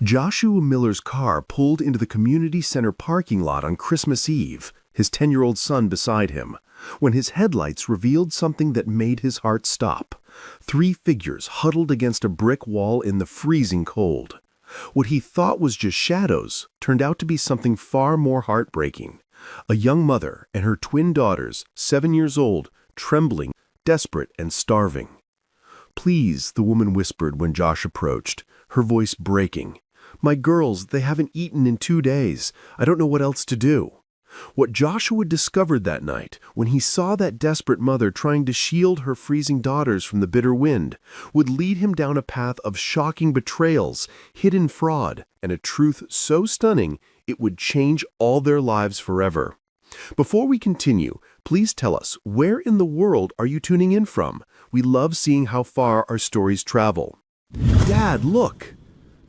Joshua Miller's car pulled into the community center parking lot on Christmas Eve, his 10-year-old son beside him, when his headlights revealed something that made his heart stop. 3 figures huddled against a brick wall in the freezing cold. What he thought was just shadows turned out to be something far more heartbreaking. A young mother and her twin daughters, 7 years old, trembling, desperate, and starving. "Please," the woman whispered when Josh approached, her voice breaking. "My girls, they haven't eaten in 2 days. I don't know what else to do." What Joshua discovered that night, when he saw that desperate mother trying to shield her freezing daughters from the bitter wind, would lead him down a path of shocking betrayals, hidden fraud, and a truth so stunning it would change all their lives forever. Before we continue, please tell us, where in the world are you tuning in from? We love seeing how far our stories travel. "Dad, look!"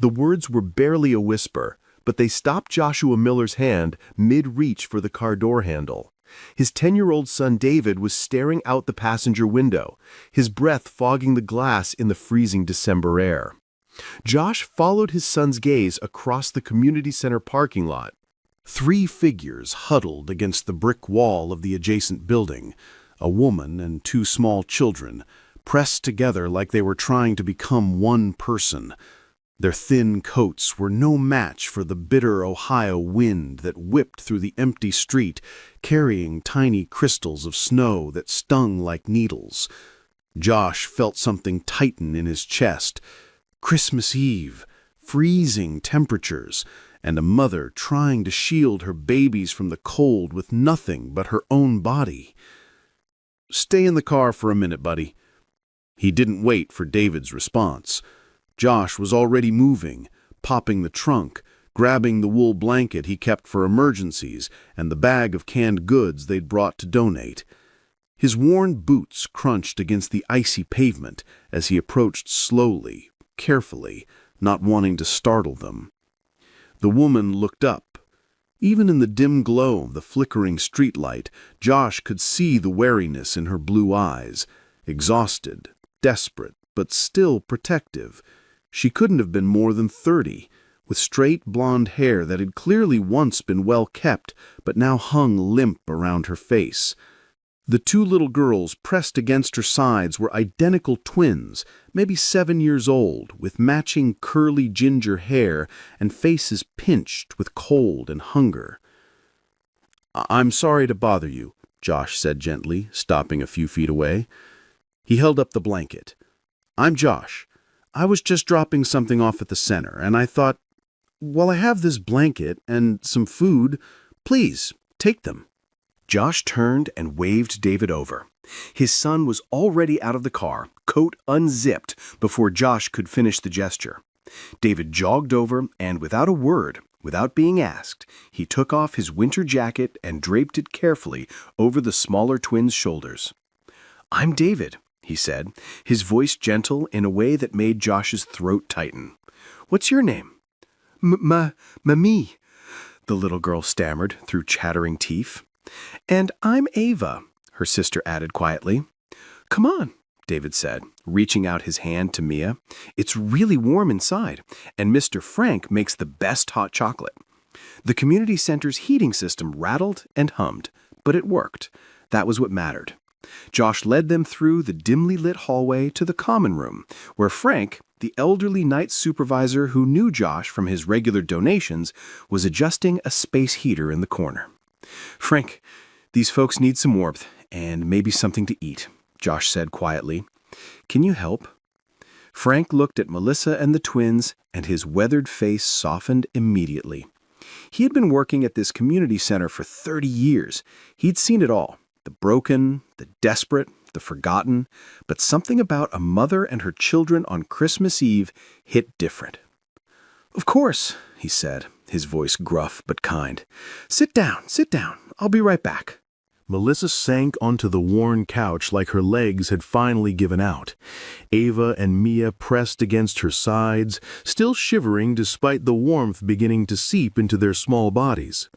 The words were barely a whisper, but they stopped Joshua Miller's hand mid-reach for the car door handle. His 10-year-old son David was staring out the passenger window, his breath fogging the glass in the freezing December air. Josh followed his son's gaze across the community center parking lot. 3 figures huddled against the brick wall of the adjacent building, a woman and 2 small children, pressed together like they were trying to become one person. Their thin coats were no match for the bitter Ohio wind that whipped through the empty street, carrying tiny crystals of snow that stung like needles. Josh felt something tighten in his chest. Christmas Eve, freezing temperatures, and a mother trying to shield her babies from the cold with nothing but her own body. "Stay in the car for a minute, buddy." He didn't wait for David's response. Josh was already moving, popping the trunk, grabbing the wool blanket he kept for emergencies and the bag of canned goods they'd brought to donate. His worn boots crunched against the icy pavement as he approached slowly, carefully, not wanting to startle them. The woman looked up. Even in the dim glow of the flickering streetlight, Josh could see the wariness in her blue eyes, exhausted, desperate, but still protective. She couldn't have been more than 30, with straight blonde hair that had clearly once been well kept, but now hung limp around her face. The 2 little girls pressed against her sides were identical twins, maybe 7 years old, with matching curly ginger hair and faces pinched with cold and hunger. "I'm sorry to bother you," Josh said gently, stopping a few feet away. He held up the blanket. "I'm Josh. I was just dropping something off at the center, and I thought, well, I have this blanket and some food. Please, take them." Josh turned and waved David over. His son was already out of the car, coat unzipped, before Josh could finish the gesture. David jogged over, and without a word, without being asked, he took off his winter jacket and draped it carefully over the smaller twins' shoulders. "I'm David," he said, his voice gentle in a way that made Josh's throat tighten. "What's your name?" "Me," the little girl stammered through chattering teeth. "And I'm Ava," her sister added quietly. "Come on," David said, reaching out his hand to Mia. "It's really warm inside, and Mr. Frank makes the best hot chocolate." The community center's heating system rattled and hummed, but it worked. That was what mattered. Josh led them through the dimly lit hallway to the common room, where Frank, the elderly night supervisor who knew Josh from his regular donations, was adjusting a space heater in the corner. "Frank, these folks need some warmth and maybe something to eat," Josh said quietly. "Can you help?" Frank looked at Melissa and the twins, and his weathered face softened immediately. He had been working at this community center for 30 years. He'd seen it all. The broken, the desperate, the forgotten, but something about a mother and her children on Christmas Eve hit different. "Of course," he said, his voice gruff but kind. Sit down. I'll be right back." Melissa sank onto the worn couch like her legs had finally given out. Ava and Mia pressed against her sides, still shivering despite the warmth beginning to seep into their small bodies.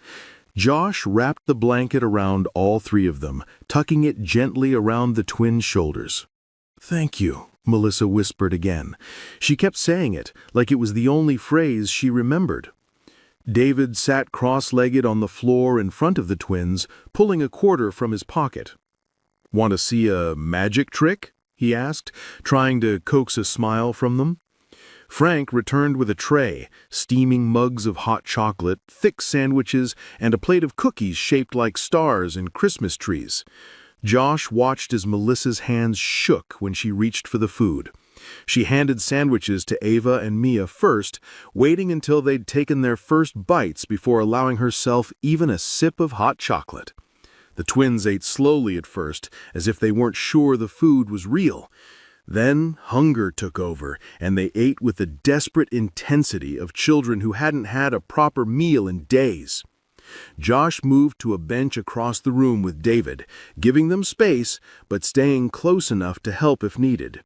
Josh wrapped the blanket around all 3 of them, tucking it gently around the twins' shoulders. "Thank you," Melissa whispered again. She kept saying it, like it was the only phrase she remembered. David sat cross-legged on the floor in front of the twins, pulling a quarter from his pocket. "Want to see a magic trick?" he asked, trying to coax a smile from them. Frank returned with a tray, steaming mugs of hot chocolate, thick sandwiches, and a plate of cookies shaped like stars and Christmas trees. Josh watched as Melissa's hands shook when she reached for the food. She handed sandwiches to Ava and Mia first, waiting until they'd taken their first bites before allowing herself even a sip of hot chocolate. The twins ate slowly at first, as if they weren't sure the food was real. Then hunger took over, and they ate with the desperate intensity of children who hadn't had a proper meal in days. Josh moved to a bench across the room with David, giving them space, but staying close enough to help if needed.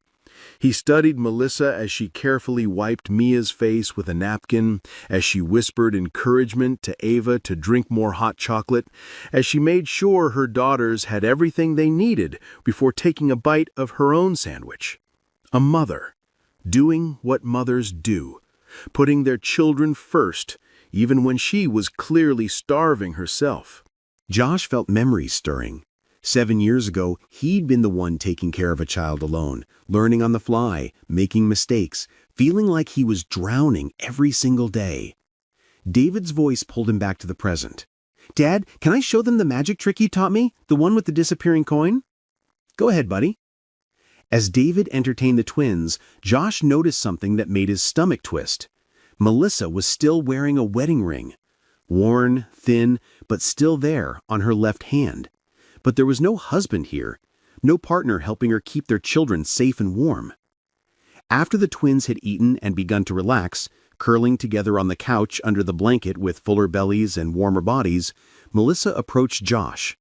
He studied Melissa as she carefully wiped Mia's face with a napkin, as she whispered encouragement to Ava to drink more hot chocolate, as she made sure her daughters had everything they needed before taking a bite of her own sandwich. A mother, doing what mothers do, putting their children first, even when she was clearly starving herself. Josh felt memories stirring. 7 years ago, he'd been the one taking care of a child alone, learning on the fly, making mistakes, feeling like he was drowning every single day. David's voice pulled him back to the present. "Dad, can I show them the magic trick you taught me? The one with the disappearing coin?" "Go ahead, buddy." As David entertained the twins, Josh noticed something that made his stomach twist. Melissa was still wearing a wedding ring. Worn, thin, but still there on her left hand. But there was no husband here, no partner helping her keep their children safe and warm. After the twins had eaten and begun to relax, curling together on the couch under the blanket with fuller bellies and warmer bodies, Melissa approached Josh.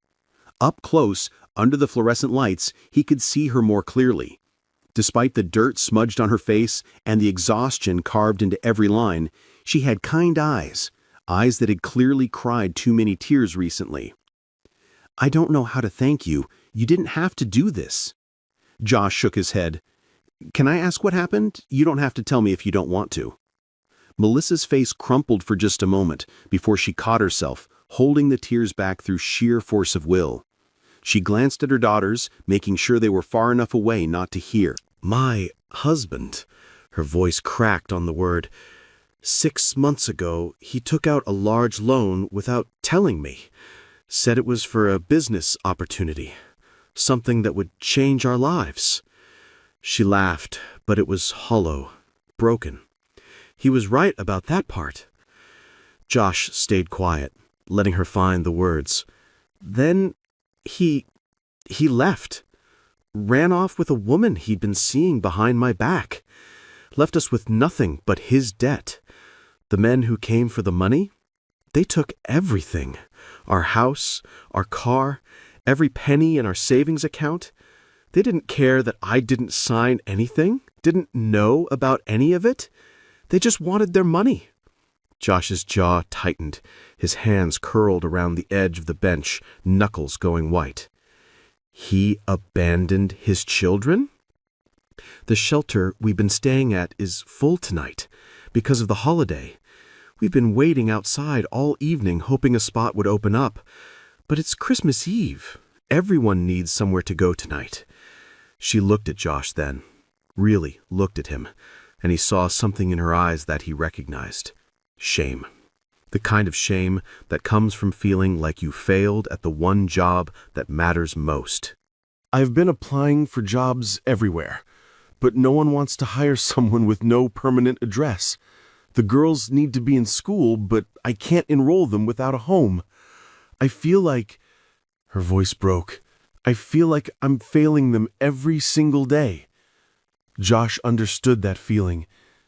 Up close, under the fluorescent lights, he could see her more clearly. Despite the dirt smudged on her face and the exhaustion carved into every line, she had kind eyes, eyes that had clearly cried too many tears recently. "I don't know how to thank you. You didn't have to do this." Josh shook his head. "Can I ask what happened? You don't have to tell me if you don't want to." Melissa's face crumpled for just a moment before she caught herself, holding the tears back through sheer force of will. She glanced at her daughters, making sure they were far enough away not to hear. "My husband," her voice cracked on the word. "6 months ago, he took out a large loan without telling me. Said it was for a business opportunity, something that would change our lives." She laughed, but it was hollow, broken. "He was right about that part." Josh stayed quiet, letting her find the words. "Then he left. Ran off with a woman he'd been seeing behind my back. Left us with nothing but his debt. The men who came for the money, they took everything. Our house, our car, every penny in our savings account. They didn't care that I didn't sign anything, didn't know about any of it. They just wanted their money." Josh's jaw tightened, his hands curled around the edge of the bench, knuckles going white. "He abandoned his children?" "The shelter we've been staying at is full tonight because of the holiday. We've been waiting outside all evening hoping a spot would open up. But it's Christmas Eve. Everyone needs somewhere to go tonight." She looked at Josh then, really looked at him, and he saw something in her eyes that he recognized. Shame. The kind of shame that comes from feeling like you failed at the one job that matters most. "I've been applying for jobs everywhere, but no one wants to hire someone with no permanent address. The girls need to be in school, but I can't enroll them without a home. I feel like..." Her voice broke. "I feel like I'm failing them every single day." Josh understood that feeling.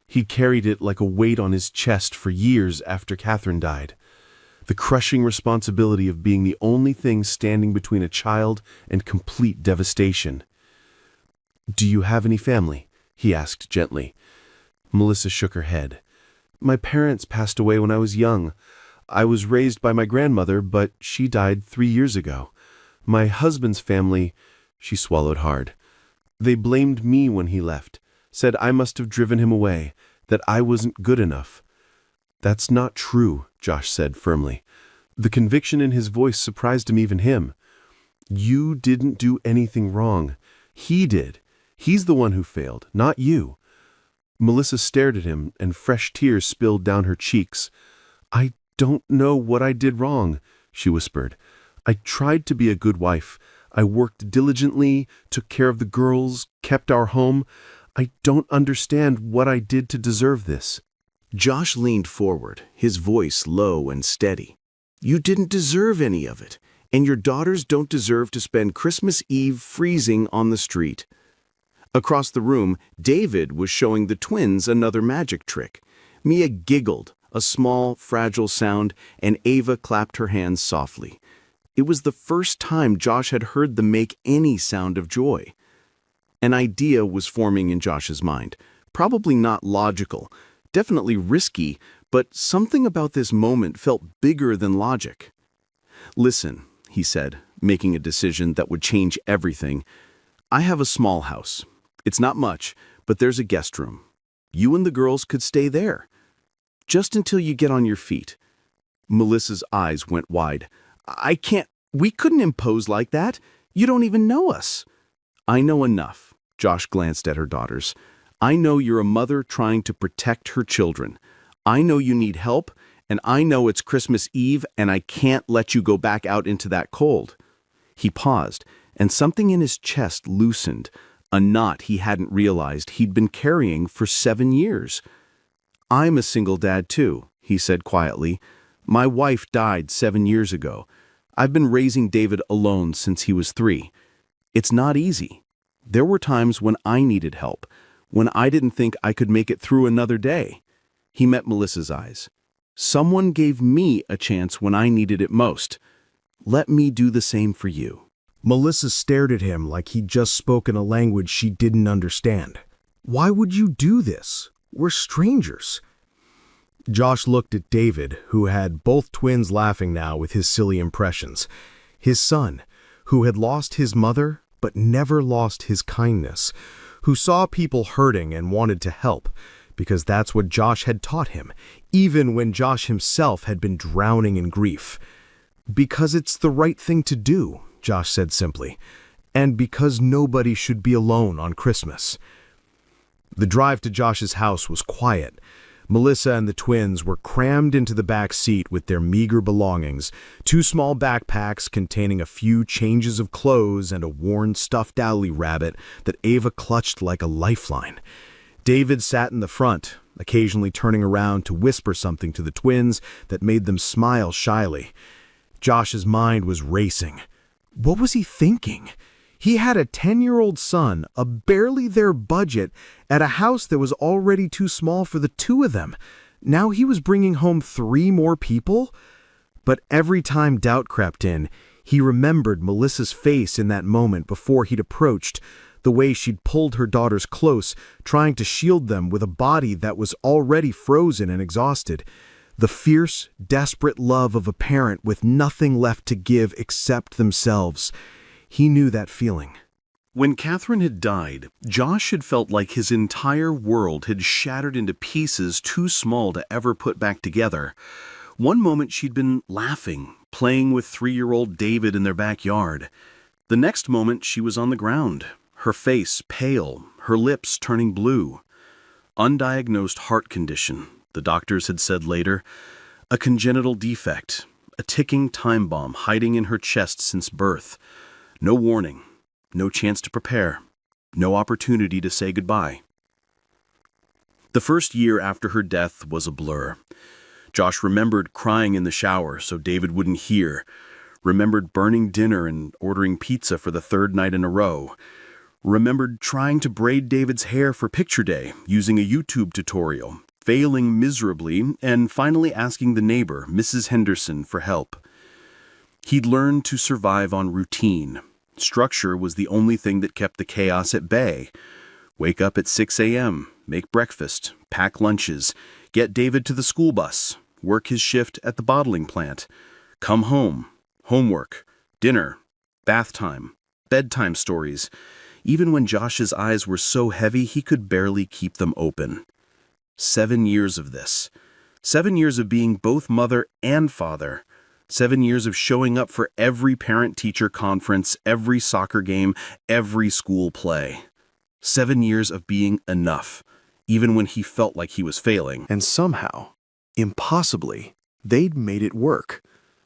He carried it like a weight on his chest for years after Catherine died. The crushing responsibility of being the only thing standing between a child and complete devastation. "Do you have any family?" he asked gently. Melissa shook her head. "My parents passed away when I was young. I was raised by my grandmother, but she died 3 years ago. My husband's family..." She swallowed hard. They blamed me when he left, said I must have driven him away, that I wasn't good enough. That's not true, Josh said firmly. The conviction in his voice surprised even him. You didn't do anything wrong. He did. He's the one who failed, not you. Melissa stared at him, and fresh tears spilled down her cheeks. I don't know what I did wrong, she whispered. I tried to be a good wife. I worked diligently, took care of the girls, kept our home. I don't understand what I did to deserve this. Josh leaned forward, his voice low and steady. You didn't deserve any of it, and your daughters don't deserve to spend Christmas Eve freezing on the street. Across the room, David was showing the twins another magic trick. Mia giggled, a small, fragile sound, and Ava clapped her hands softly. It was the first time Josh had heard them make any sound of joy. An idea was forming in Josh's mind, probably not logical, definitely risky, but something about this moment felt bigger than logic. Listen, he said, making a decision that would change everything. I have a small house. It's not much, but there's a guest room. You and the girls could stay there, just until you get on your feet. Melissa's eyes went wide. We couldn't impose like that. You don't even know us. I know enough. Josh glanced at her daughters. I know you're a mother trying to protect her children. I know you need help, and I know it's Christmas Eve, and I can't let you go back out into that cold. He paused, and something in his chest loosened, a knot he hadn't realized he'd been carrying for 7 years. I'm a single dad too, he said quietly. My wife died 7 years ago. I've been raising David alone since he was 3. It's not easy. There were times when I needed help, when I didn't think I could make it through another day. He met Melissa's eyes. Someone gave me a chance when I needed it most. Let me do the same for you. Melissa stared at him like he'd just spoken a language she didn't understand. Why would you do this? We're strangers. Josh looked at David, who had both twins laughing now with his silly impressions. His son, who had lost his mother but never lost his kindness, who saw people hurting and wanted to help, because that's what Josh had taught him, even when Josh himself had been drowning in grief. Because it's the right thing to do, Josh said simply, and because nobody should be alone on Christmas. The drive to Josh's house was quiet. Melissa and the twins were crammed into the back seat with their meager belongings, 2 small backpacks containing a few changes of clothes and a worn stuffed owlie rabbit that Ava clutched like a lifeline. David sat in the front, occasionally turning around to whisper something to the twins that made them smile shyly. Josh's mind was racing. What was he thinking? He had a 10-year-old son, a barely their budget, at a house that was already too small for the 2 of them. Now he was bringing home 3 more people? But every time doubt crept in, he remembered Melissa's face in that moment before he'd approached, the way she'd pulled her daughters close, trying to shield them with a body that was already frozen and exhausted. The fierce, desperate love of a parent with nothing left to give except themselves. He knew that feeling. When Catherine had died, Josh had felt like his entire world had shattered into pieces too small to ever put back together. One moment she'd been laughing, playing with 3-year-old David in their backyard. The next moment she was on the ground, her face pale, her lips turning blue. Undiagnosed heart condition, the doctors had said later. A congenital defect, a ticking time bomb hiding in her chest since birth. No warning, no chance to prepare, no opportunity to say goodbye. The first year after her death was a blur. Josh remembered crying in the shower so David wouldn't hear, remembered burning dinner and ordering pizza for the 3rd night in a row, remembered trying to braid David's hair for picture day using a YouTube tutorial, failing miserably, and finally asking the neighbor, Mrs. Henderson, for help. He'd learned to survive on routine. Structure was the only thing that kept the chaos at bay. Wake up at 6 a.m., make breakfast, pack lunches, get David to the school bus, work his shift at the bottling plant, come home, homework, dinner, bath time, bedtime stories. even when Josh's eyes were so heavy he could barely keep them open. 7 years of this. 7 years of being both mother and father. 7 years of showing up for every parent-teacher conference, every soccer game, every school play. 7 years of being enough, even when he felt like he was failing. And somehow, impossibly, they'd made it work.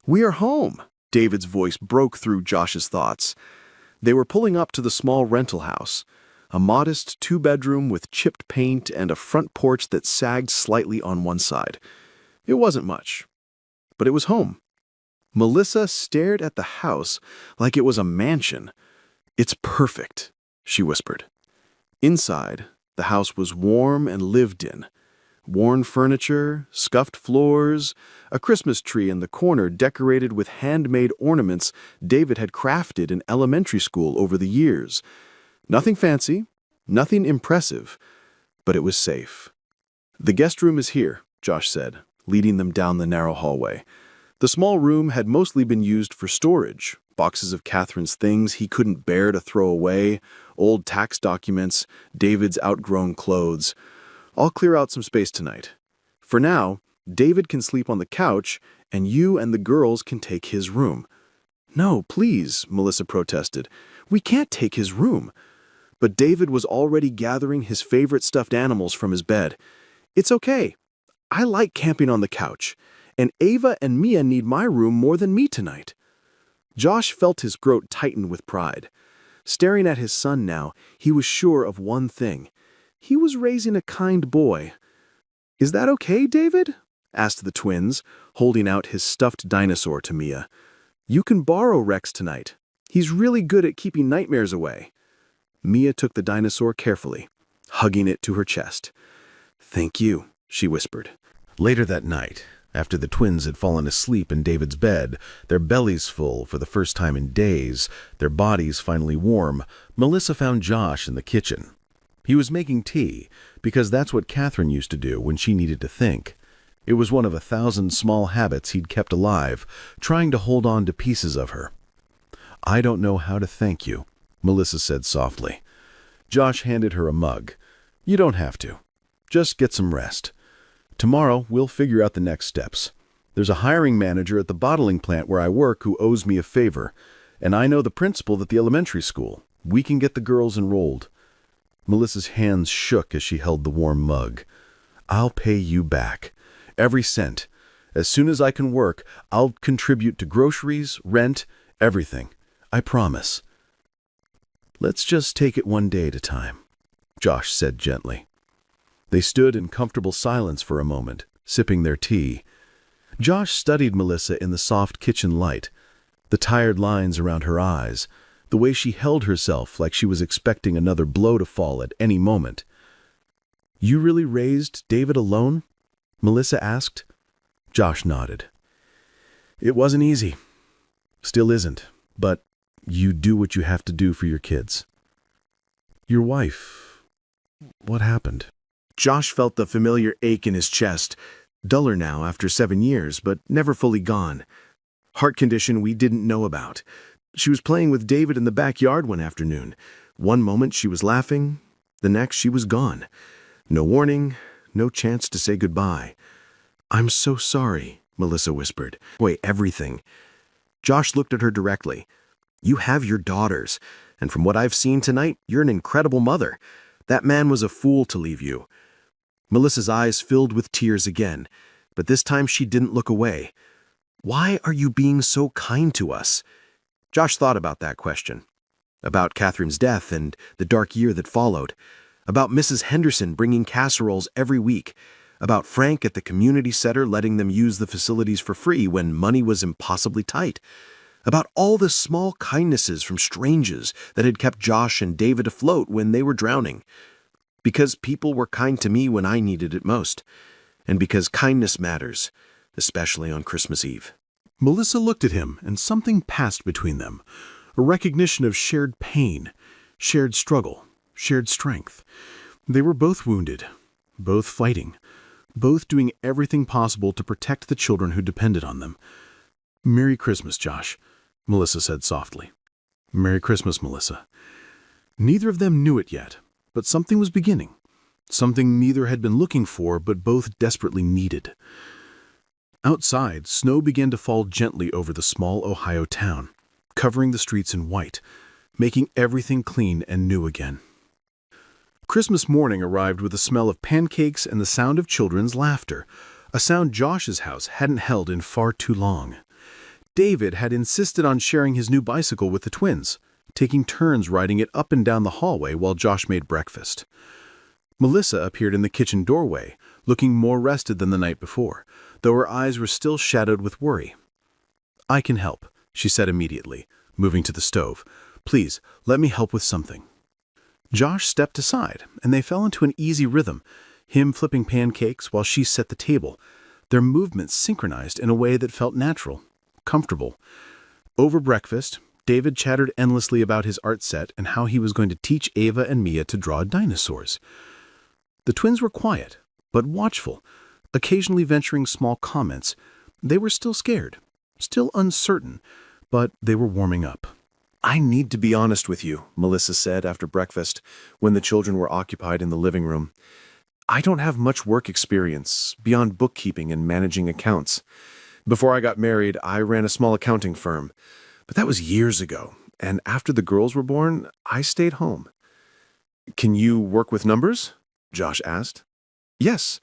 "We are home," David's voice broke through Josh's thoughts. They were pulling up to the small rental house, a modest 2-bedroom with chipped paint and a front porch that sagged slightly on one side. It wasn't much, but it was home. Melissa stared at the house like it was a mansion. "It's perfect," she whispered. Inside, the house was warm and lived in. Worn furniture, scuffed floors, a Christmas tree in the corner decorated with handmade ornaments David had crafted in elementary school over the years. Nothing fancy, nothing impressive, but it was safe. "The guest room is here," Josh said, leading them down the narrow hallway. The small room had mostly been used for storage, boxes of Catherine's things he couldn't bear to throw away, old tax documents, David's outgrown clothes. "I'll clear out some space tonight. For now, David can sleep on the couch, and you and the girls can take his room." "No, please," Melissa protested. "We can't take his room." But David was already gathering his favorite stuffed animals from his bed. "It's okay. I like camping on the couch, and Ava and Mia need my room more than me tonight." Josh felt his throat tighten with pride. Staring at his son now, he was sure of one thing. He was raising a kind boy. "Is that okay, David?" asked the twins, holding out his stuffed dinosaur to Mia. "You can borrow Rex tonight. He's really good at keeping nightmares away." Mia took the dinosaur carefully, hugging it to her chest. "Thank you," she whispered. Later that night, after the twins had fallen asleep in David's bed, their bellies full for the first time in days, their bodies finally warm, Melissa found Josh in the kitchen. He was making tea, because that's what Catherine used to do when she needed to think. It was one of 1,000 small habits he'd kept alive, trying to hold on to pieces of her. "I don't know how to thank you," Melissa said softly. Josh handed her a mug. "You don't have to. Just get some rest. Tomorrow, we'll figure out the next steps. There's a hiring manager at the bottling plant where I work who owes me a favor, and I know the principal at the elementary school. We can get the girls enrolled." Melissa's hands shook as she held the warm mug. "I'll pay you back. Every cent. As soon as I can work, I'll contribute to groceries, rent, everything. I promise." "Let's just take it one day at a time," Josh said gently. They stood in comfortable silence for a moment, sipping their tea. Josh studied Melissa in the soft kitchen light, the tired lines around her eyes, the way she held herself like she was expecting another blow to fall at any moment. "You really raised David alone?" Melissa asked. Josh nodded. "It wasn't easy. Still isn't, but you do what you have to do for your kids." "Your wife, what happened?" Josh felt the familiar ache in his chest, duller now after 7 years, but never fully gone. Heart condition we didn't know about. She was playing with David in the backyard one afternoon. One moment she was laughing, the next she was gone. No warning, no chance to say goodbye. "I'm so sorry," Melissa whispered. "Wait, everything." Josh looked at her directly. "You have your daughters, and from what I've seen tonight, you're an incredible mother. That man was a fool to leave you." Melissa's eyes filled with tears again, but this time she didn't look away. "Why are you being so kind to us?" Josh thought about that question. About Catherine's death and the dark year that followed. About Mrs. Henderson bringing casseroles every week. About Frank at the community center letting them use the facilities for free when money was impossibly tight. About all the small kindnesses from strangers that had kept Josh and David afloat when they were drowning. Because people were kind to me when I needed it most. And because kindness matters, especially on Christmas Eve. Melissa looked at him, and something passed between them. A recognition of shared pain, shared struggle, shared strength. They were both wounded, both fighting, both doing everything possible to protect the children who depended on them. "Merry Christmas, Josh," Melissa said softly. "Merry Christmas, Melissa." Neither of them knew it yet, but something was beginning. Something neither had been looking for, but both desperately needed. Outside, snow began to fall gently over the small Ohio town, covering the streets in white, making everything clean and new again. Christmas morning arrived with the smell of pancakes and the sound of children's laughter, a sound Josh's house hadn't held in far too long. David had insisted on sharing his new bicycle with the twins, taking turns riding it up and down the hallway while Josh made breakfast. Melissa appeared in the kitchen doorway, looking more rested than the night before, though her eyes were still shadowed with worry. "I can help," she said immediately, moving to the stove. "Please, let me help with something." Josh stepped aside, and they fell into an easy rhythm, him flipping pancakes while she set the table, their movements synchronized in a way that felt natural, comfortable. Over breakfast, David chattered endlessly about his art set and how he was going to teach Ava and Mia to draw dinosaurs. The twins were quiet, but watchful, occasionally venturing small comments. They were still scared, still uncertain, but they were warming up. "I need to be honest with you," Melissa said after breakfast, when the children were occupied in the living room. "I don't have much work experience beyond bookkeeping and managing accounts. Before I got married, I ran a small accounting firm, but that was years ago, and after the girls were born, I stayed home." "Can you work with numbers?" Josh asked. "Yes,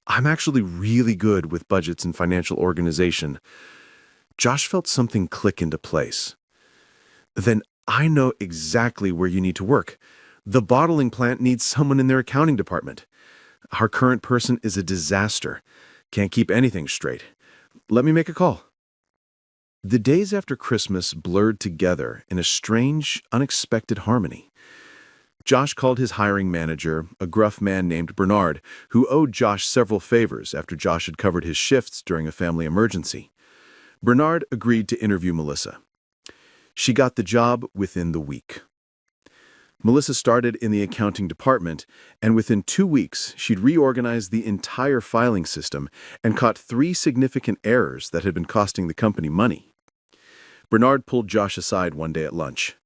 I'm actually really good with budgets and financial organization." Josh felt something click into place. "Then I know exactly where you need to work. The bottling plant needs someone in their accounting department. Our current person is a disaster. Can't keep anything straight. Let me make a call." The days after Christmas blurred together in a strange, unexpected harmony. Josh called his hiring manager, a gruff man named Bernard, who owed Josh several favors after Josh had covered his shifts during a family emergency. Bernard agreed to interview Melissa. She got the job within the week. Melissa started in the accounting department, and within 2 weeks, she'd reorganized the entire filing system and caught 3 significant errors that had been costing the company money. Bernard pulled Josh aside one day at lunch.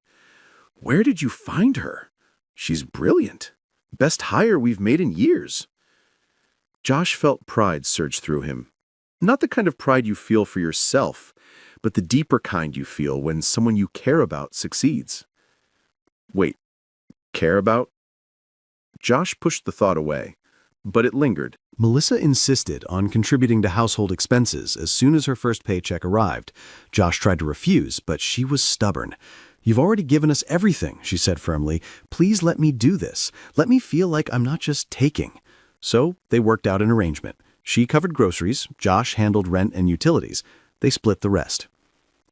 "Where did you find her? She's brilliant. Best hire we've made in years." Josh felt pride surge through him. Not the kind of pride you feel for yourself, but the deeper kind you feel when someone you care about succeeds. Wait, care about? Josh pushed the thought away, but it lingered. Melissa insisted on contributing to household expenses as soon as her first paycheck arrived. Josh tried to refuse, but she was stubborn. "You've already given us everything," she said firmly. "Please let me do this. Let me feel like I'm not just taking." So they worked out an arrangement. She covered groceries, Josh handled rent and utilities. They split the rest.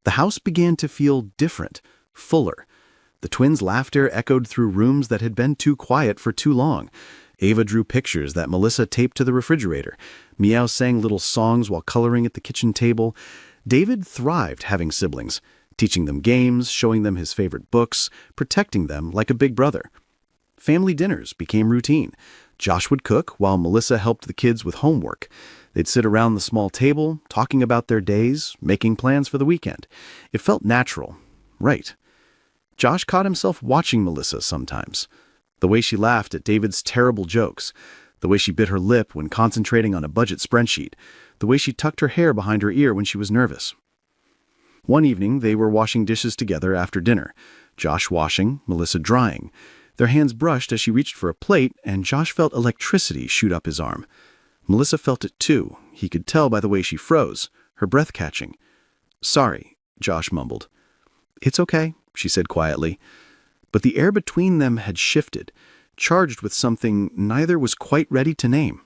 The house began to feel different, fuller. The twins' laughter echoed through rooms that had been too quiet for too long. Ava drew pictures that Melissa taped to the refrigerator. Meow sang little songs while coloring at the kitchen table. David thrived having siblings, teaching them games, showing them his favorite books, protecting them like a big brother. Family dinners became routine. Josh would cook while Melissa helped the kids with homework. They'd sit around the small table, talking about their days, making plans for the weekend. It felt natural, right. Josh caught himself watching Melissa sometimes. The way she laughed at David's terrible jokes, the way she bit her lip when concentrating on a budget spreadsheet, the way she tucked her hair behind her ear when she was nervous. One evening, they were washing dishes together after dinner, Josh washing, Melissa drying. Their hands brushed as she reached for a plate, and Josh felt electricity shoot up his arm. Melissa felt it too. He could tell by the way she froze, her breath catching. "Sorry," Josh mumbled. "It's okay," she said quietly. But the air between them had shifted, charged with something neither was quite ready to name.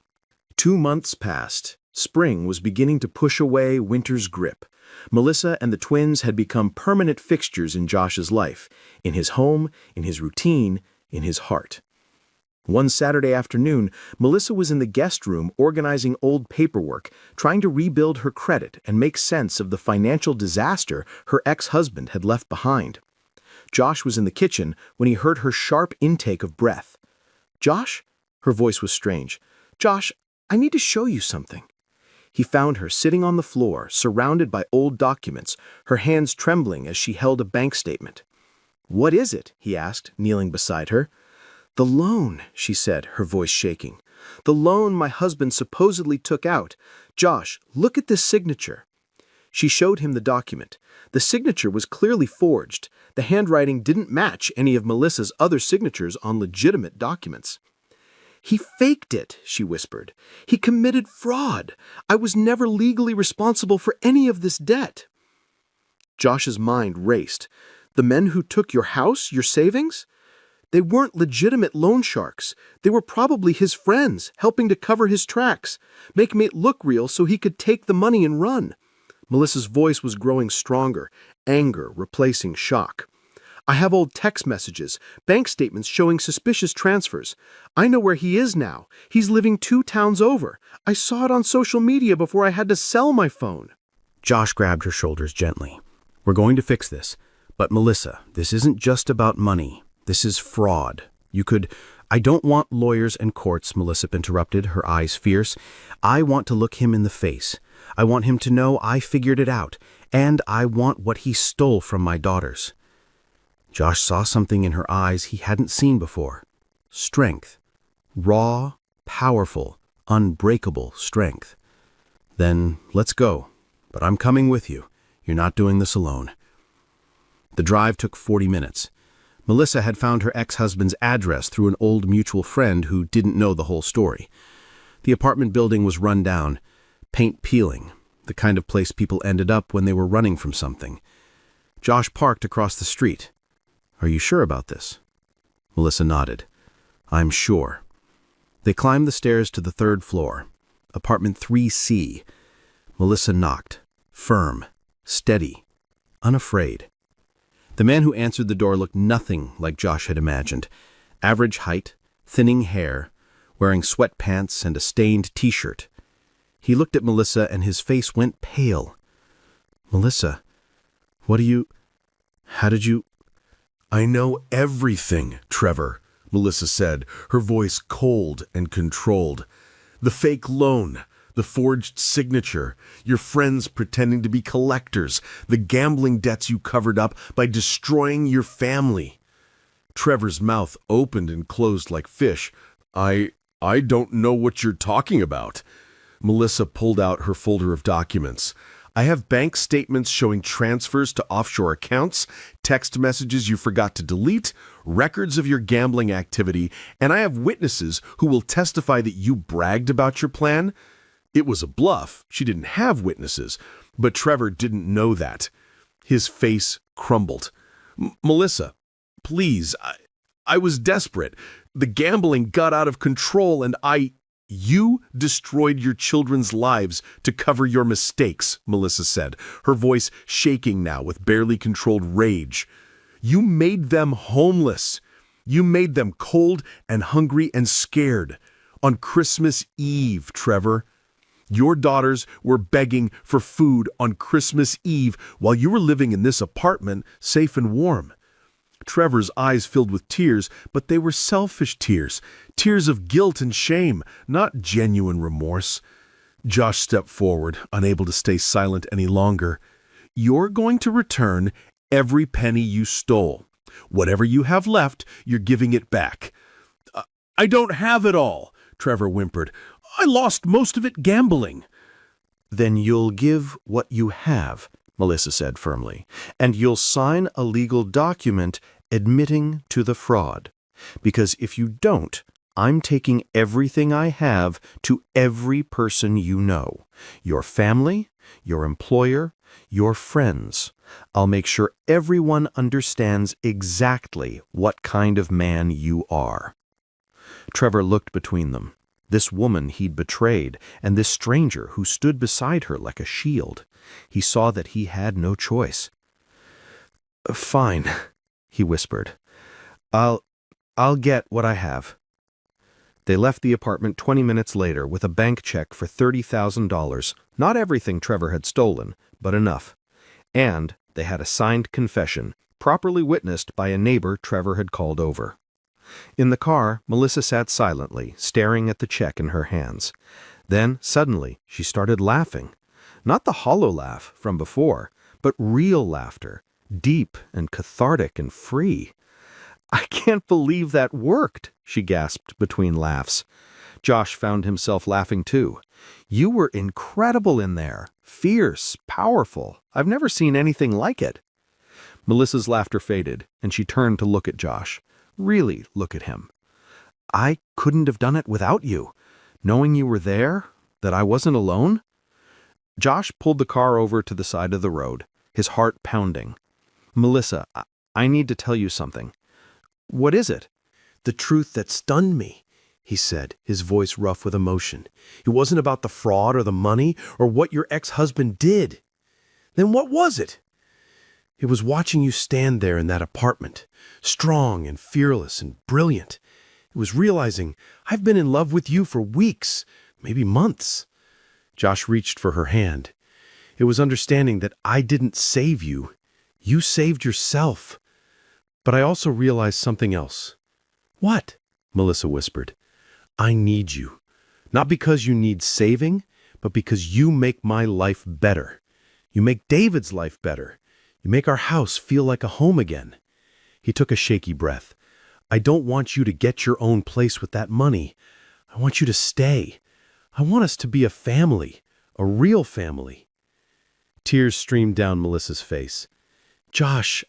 2 months passed. Spring was beginning to push away winter's grip. Melissa and the twins had become permanent fixtures in Josh's life, in his home, in his routine, in his heart. One Saturday afternoon, Melissa was in the guest room organizing old paperwork, trying to rebuild her credit and make sense of the financial disaster her ex-husband had left behind. Josh was in the kitchen when he heard her sharp intake of breath. "Josh?" Her voice was strange. "Josh, I need to show you something." He found her sitting on the floor, surrounded by old documents, her hands trembling as she held a bank statement. "What is it?" he asked, kneeling beside her. "The loan," she said, her voice shaking. "The loan my husband supposedly took out. Josh, look at this signature." She showed him the document. The signature was clearly forged. The handwriting didn't match any of Melissa's other signatures on legitimate documents. "He faked it," she whispered. "He committed fraud. I was never legally responsible for any of this debt." Josh's mind raced. The men who took your house, your savings? They weren't legitimate loan sharks. They were probably his friends, helping to cover his tracks, making it look real so he could take the money and run. Melissa's voice was growing stronger, anger replacing shock. "I have old text messages, bank statements showing suspicious transfers. I know where he is now. He's living 2 towns over. I saw it on social media before I had to sell my phone." Josh grabbed her shoulders gently. "We're going to fix this. But Melissa, this isn't just about money. This is fraud. I don't want lawyers and courts," Melissa interrupted, her eyes fierce. "I want to look him in the face. I want him to know I figured it out, and I want what he stole from my daughters." Josh saw something in her eyes he hadn't seen before. Strength. Raw, powerful, unbreakable strength. "Then let's go. But I'm coming with you. You're not doing this alone." The drive took 40 minutes. Melissa had found her ex-husband's address through an old mutual friend who didn't know the whole story. The apartment building was run down, paint peeling, the kind of place people ended up when they were running from something. Josh parked across the street. "Are you sure about this?" Melissa nodded. "I'm sure." They climbed the stairs to the 3rd floor, apartment 3C. Melissa knocked, firm, steady, unafraid. The man who answered the door looked nothing like Josh had imagined. Average height, thinning hair, wearing sweatpants and a stained t-shirt. He looked at Melissa and his face went pale. "Melissa, how did you—" "I know everything, Trevor," Melissa said, her voice cold and controlled. "The fake loan, the forged signature, your friends pretending to be collectors, the gambling debts you covered up by destroying your family." Trevor's mouth opened and closed like fish. I don't know what you're talking about." Melissa pulled out her folder of documents. "I have bank statements showing transfers to offshore accounts, text messages you forgot to delete, records of your gambling activity, and I have witnesses who will testify that you bragged about your plan." It was a bluff. She didn't have witnesses, but Trevor didn't know that. His face crumbled. "Melissa, please, I was desperate. The gambling got out of control and You destroyed your children's lives to cover your mistakes," Melissa said, her voice shaking now with barely controlled rage. "You made them homeless. You made them cold and hungry and scared. On Christmas Eve, Trevor. Your daughters were begging for food on Christmas Eve while you were living in this apartment, safe and warm." Trevor's eyes filled with tears, but they were selfish tears, tears of guilt and shame, not genuine remorse. Josh stepped forward, unable to stay silent any longer. "You're going to return every penny you stole. Whatever you have left, you're giving it back." "I don't have it all," Trevor whimpered. "I lost most of it gambling." "Then you'll give what you have," Melissa said firmly, "and you'll sign a legal document admitting to the fraud. Because if you don't, I'm taking everything I have to every person you know. Your family, your employer, your friends. I'll make sure everyone understands exactly what kind of man you are." Trevor looked between them. This woman he'd betrayed, and this stranger who stood beside her like a shield. He saw that he had no choice. "Fine," he whispered. I'll get what I have." They left the apartment 20 minutes later with a bank check for $30,000, not everything Trevor had stolen, but enough. And they had a signed confession, properly witnessed by a neighbor Trevor had called over. In the car, Melissa sat silently, staring at the check in her hands. Then, suddenly, she started laughing. Not the hollow laugh from before, but real laughter, deep and cathartic and free. "I can't believe that worked," she gasped between laughs. Josh found himself laughing too. "You were incredible in there. Fierce, powerful. I've never seen anything like it." Melissa's laughter faded, and she turned to look at Josh. Really look at him. "I couldn't have done it without you. Knowing you were there, that I wasn't alone." Josh pulled the car over to the side of the road, his heart pounding. "Melissa, I need to tell you something." "What is it?" "The truth that stunned me," he said, his voice rough with emotion. "It wasn't about the fraud or the money or what your ex-husband did. Then what was it? It was watching you stand there in that apartment, strong and fearless and brilliant. It was realizing I've been in love with you for weeks, maybe months." Josh reached for her hand. "It was understanding that I didn't save you. You saved yourself. But I also realized something else." "What?" Melissa whispered. "I need you. Not because you need saving, but because you make my life better. You make David's life better. You make our house feel like a home again." He took a shaky breath. "I don't want you to get your own place with that money. I want you to stay. I want us to be a family, a real family." Tears streamed down Melissa's face. "Josh,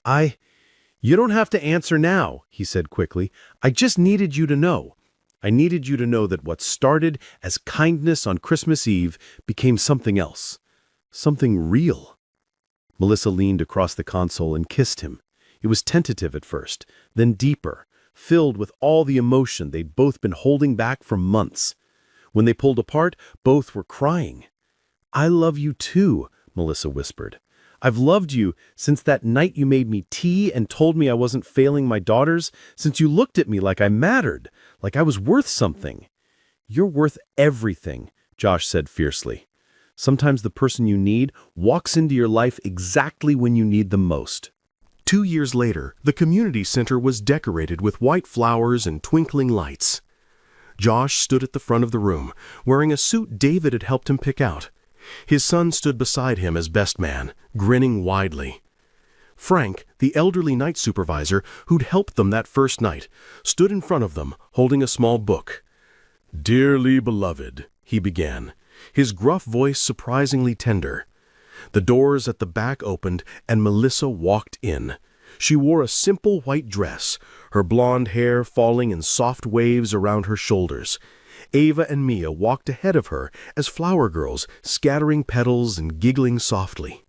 You don't have to answer now," he said quickly. "I just needed you to know. I needed you to know that what started as kindness on Christmas Eve became something else. Something real." Melissa leaned across the console and kissed him. It was tentative at first, then deeper, filled with all the emotion they'd both been holding back for months. When they pulled apart, both were crying. "I love you too," Melissa whispered. "I've loved you since that night you made me tea and told me I wasn't failing my daughters, since you looked at me like I mattered, like I was worth something." "You're worth everything," Josh said fiercely. "Sometimes the person you need walks into your life exactly when you need them most." 2 years later, the community center was decorated with white flowers and twinkling lights. Josh stood at the front of the room, wearing a suit David had helped him pick out. His son stood beside him as best man, grinning widely. Frank, the elderly night supervisor who'd helped them that first night, stood in front of them, holding a small book. "Dearly beloved," he began, his gruff voice surprisingly tender. The doors at the back opened, and Melissa walked in. She wore a simple white dress, her blonde hair falling in soft waves around her shoulders. Ava and Mia walked ahead of her as flower girls, scattering petals and giggling softly.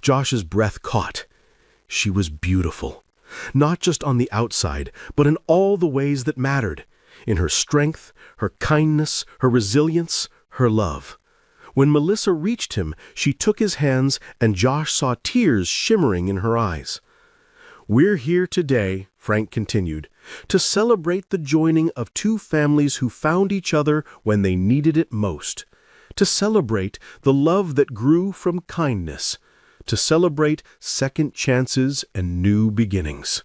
Josh's breath caught. She was beautiful, not just on the outside, but in all the ways that mattered, in her strength, her kindness, her resilience, her love. When Melissa reached him, she took his hands, and Josh saw tears shimmering in her eyes. "We're here today," Frank continued, "to celebrate the joining of two families who found each other when they needed it most. To celebrate the love that grew from kindness. To celebrate second chances and new beginnings."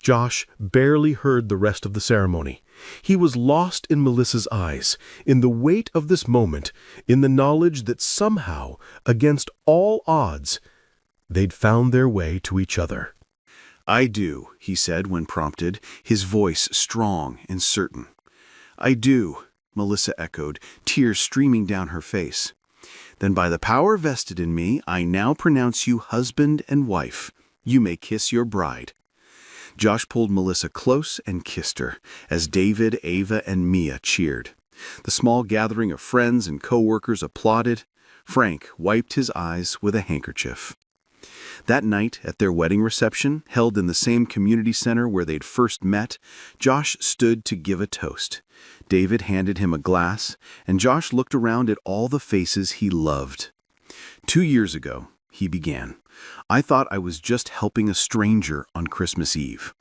Josh barely heard the rest of the ceremony. He was lost in Melissa's eyes, in the weight of this moment, in the knowledge that somehow, against all odds, they'd found their way to each other. "I do," he said when prompted, his voice strong and certain. "I do," Melissa echoed, tears streaming down her face. "Then by the power vested in me, I now pronounce you husband and wife. You may kiss your bride." Josh pulled Melissa close and kissed her, as David, Ava, and Mia cheered. The small gathering of friends and co-workers applauded. Frank wiped his eyes with a handkerchief. That night, at their wedding reception, held in the same community center where they'd first met, Josh stood to give a toast. David handed him a glass, and Josh looked around at all the faces he loved. 2 years ago, he began, I thought I was just helping a stranger on Christmas Eve.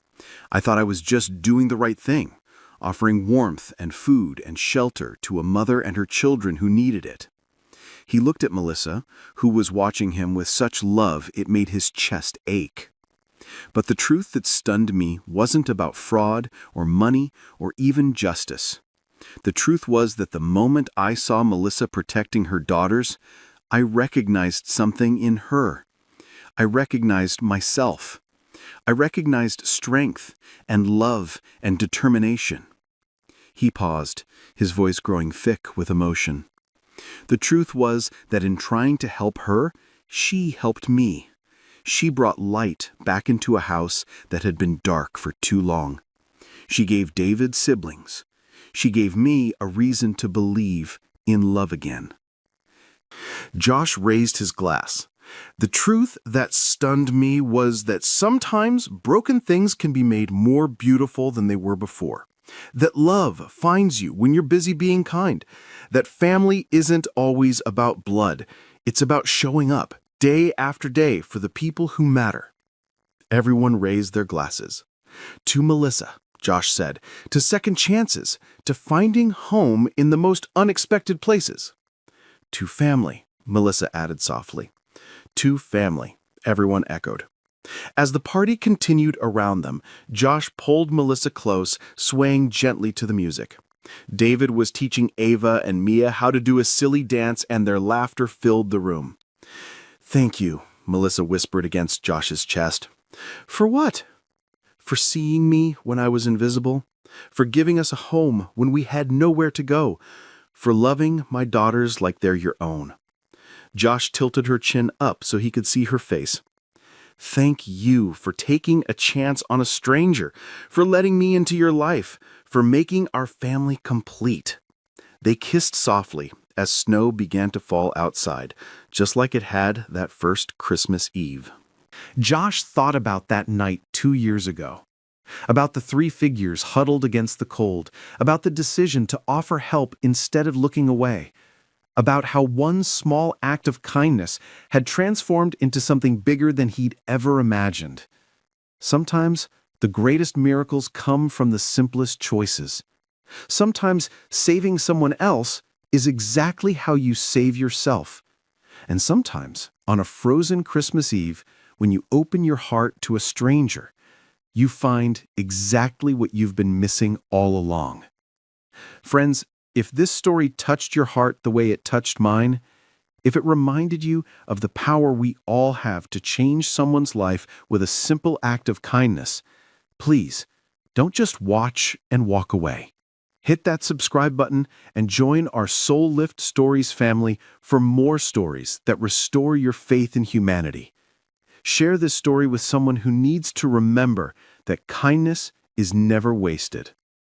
I thought I was just doing the right thing, offering warmth and food and shelter to a mother and her children who needed it. He looked at Melissa, who was watching him with such love it made his chest ache. But the truth that stunned me wasn't about fraud or money or even justice. The truth was that the moment I saw Melissa protecting her daughters, I recognized something in her. I recognized myself. I recognized strength and love and determination. He paused, his voice growing thick with emotion. The truth was that in trying to help her, she helped me. She brought light back into a house that had been dark for too long. She gave David siblings. She gave me a reason to believe in love again. Josh raised his glass. The truth that stunned me was that sometimes broken things can be made more beautiful than they were before. That love finds you when you're busy being kind. That family isn't always about blood. It's about showing up day after day for the people who matter. Everyone raised their glasses. To Melissa, Josh said, to second chances, to finding home in the most unexpected places. To family, Melissa added softly. To family, everyone echoed. As the party continued around them, Josh pulled Melissa close, swaying gently to the music. David was teaching Ava and Mia how to do a silly dance, and their laughter filled the room. "Thank you," Melissa whispered against Josh's chest. "For what?" "For seeing me when I was invisible, for giving us a home when we had nowhere to go, for loving my daughters like they're your own." Josh tilted her chin up so he could see her face. "Thank you for taking a chance on a stranger, for letting me into your life, for making our family complete." They kissed softly as snow began to fall outside, just like it had that first Christmas Eve. Josh thought about that night 2 years ago. About the 3 figures huddled against the cold, about the decision to offer help instead of looking away, about how one small act of kindness had transformed into something bigger than he'd ever imagined. Sometimes the greatest miracles come from the simplest choices. Sometimes saving someone else is exactly how you save yourself. And sometimes, on a frozen Christmas Eve, when you open your heart to a stranger, you find exactly what you've been missing all along. Friends, if this story touched your heart the way it touched mine, if it reminded you of the power we all have to change someone's life with a simple act of kindness, please don't just watch and walk away. Hit that subscribe button and join our Soul Lift Stories family for more stories that restore your faith in humanity. Share this story with someone who needs to remember that kindness is never wasted.